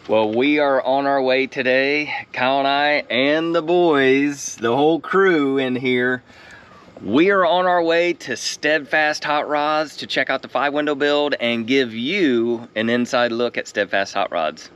Well, we are on our way today, Kyle and I and the boys, the whole crew in here. We are on our way to Steadfast Hot Rods to check out the 5-window build and give you an inside look at Steadfast Hot Rods.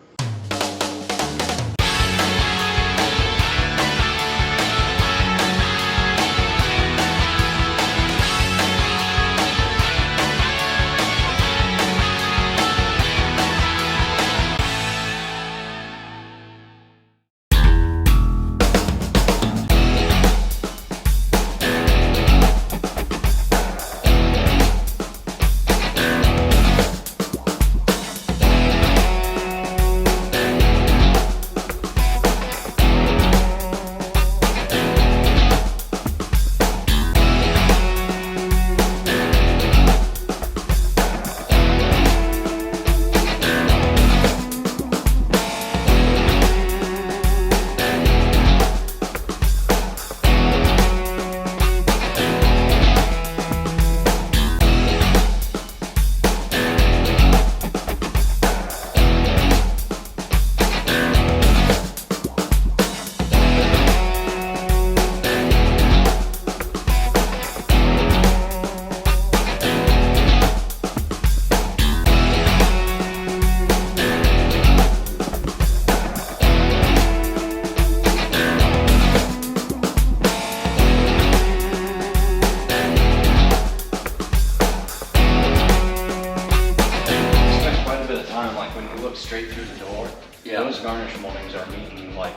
Straight through the door. Yeah. Those garnish moldings are meeting like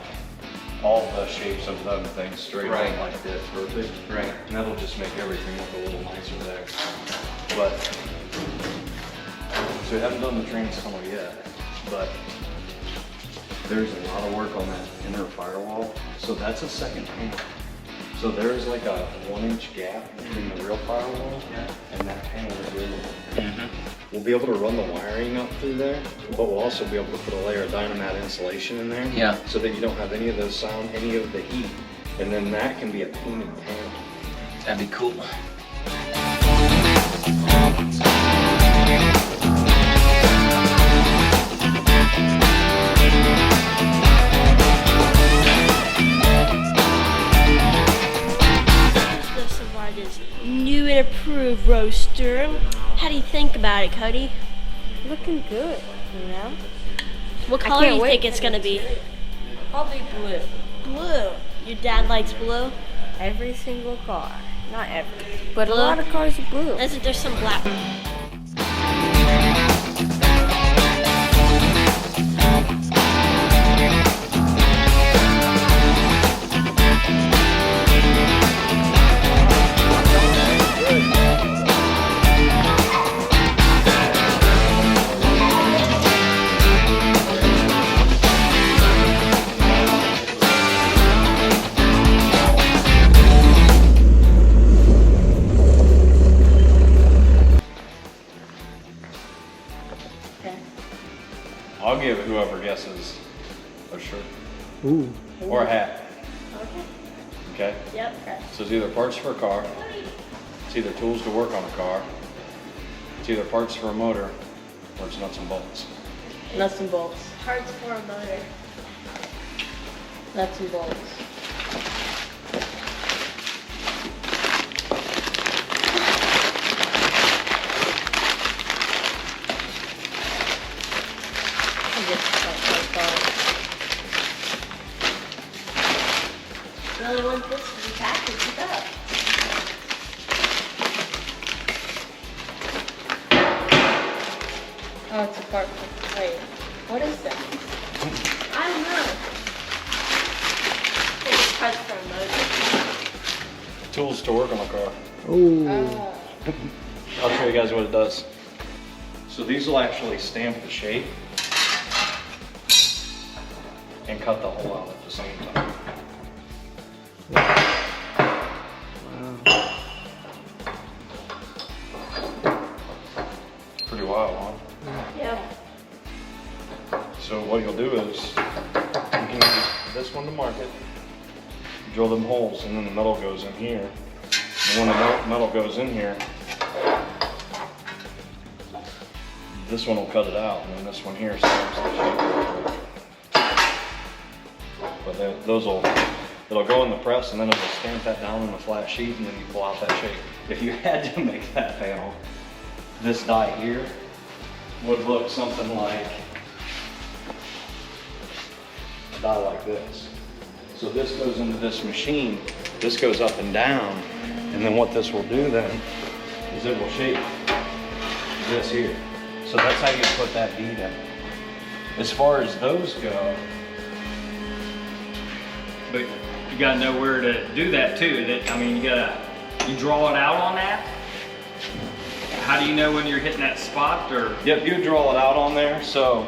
all the shapes of them things straight Right. on like this, perfect. Right. And that'll just make everything look a little nicer there. But so we haven't done the transtunnel yet, but there's a lot of work on that inner firewall. So that's a second panel. So there's like a 1-inch gap between the real firewall and that panel that we're looking at. We'll be able to run the wiring up through there, but we'll also be able to put a layer of Dynamat insulation in there. Yeah. So that you don't have any of the sound, any of the heat. And then that can be a painted panel. That'd be cool. New and approved roaster. How do you think about it, Cody? Looking good, you know? What color do you wait think it's gonna be? Probably blue. Blue. Your dad likes blue? Every single car. Not every, but Blue? a lot of cars are blue. There's some black. I'll give whoever guesses a shirt. Ooh. Or a hat. Okay? Yep. So it's either parts for a car, it's either tools to work on a car, it's either parts for a motor, or it's nuts and bolts. Nuts and bolts. Parts for a motor. Nuts and bolts. Really want this to be packaged up. Oh, it's a part for, wait, what is that? I don't know. I think it's parts for a motor. Tools to work on a car. Oh. I'll show you guys what it does. So these will actually stamp the shape and cut the hole out at the same time. Pretty wild, huh? Yeah. So what you'll do is, you can use this one to mark it, drill them holes, and then the metal goes in here. And when the metal goes in here, this one will cut it out, and then this one here stamps the shape. it'll go in the press and then it'll stamp that down on the flat sheet and then you pull out that shape. If you had to make that panel, this die here would look something like a die like this. So this goes into this machine, this goes up and down, and then what this will do then is it will shape this here. So that's how you put that bead in. As far as those go, But you gotta know where to do that too. You draw it out on that? How do you know when you're hitting that spot or? yep, you draw it out on there. So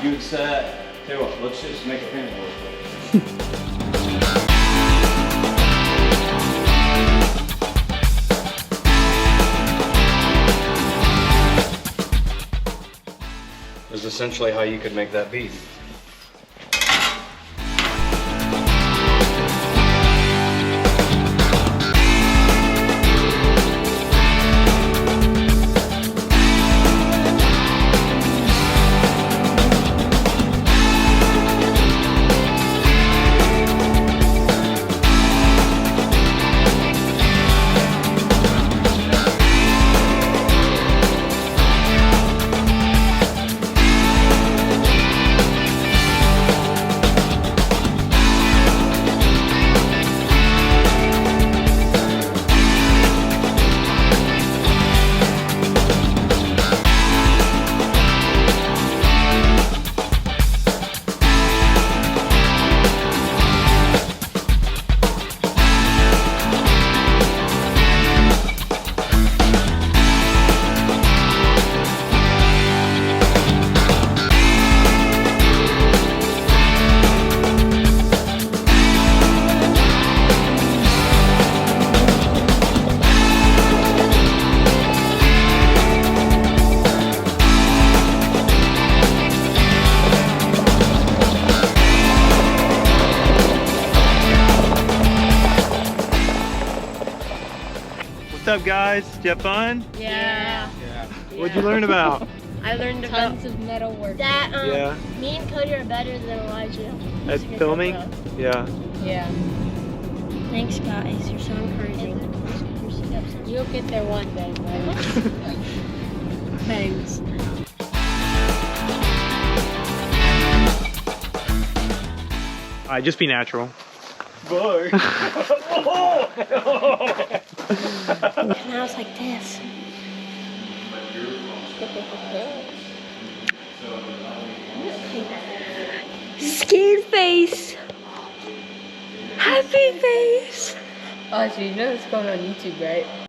you'd set, tell you what, let's just make a panel real quick. Is essentially how you could make that bead. What's up, guys? Did you have fun? Yeah. What'd you learn about? I learned about Tons of metal work. that. Yeah. Me and Cody are better than Elijah. At filming? Yeah. Yeah. Thanks, guys. You're so encouraging. You'll get there one day, right? Thanks. Alright, just be natural. Bye. Now it's like this. Scared face. Happy face. Oh, so you know it's going on YouTube, right?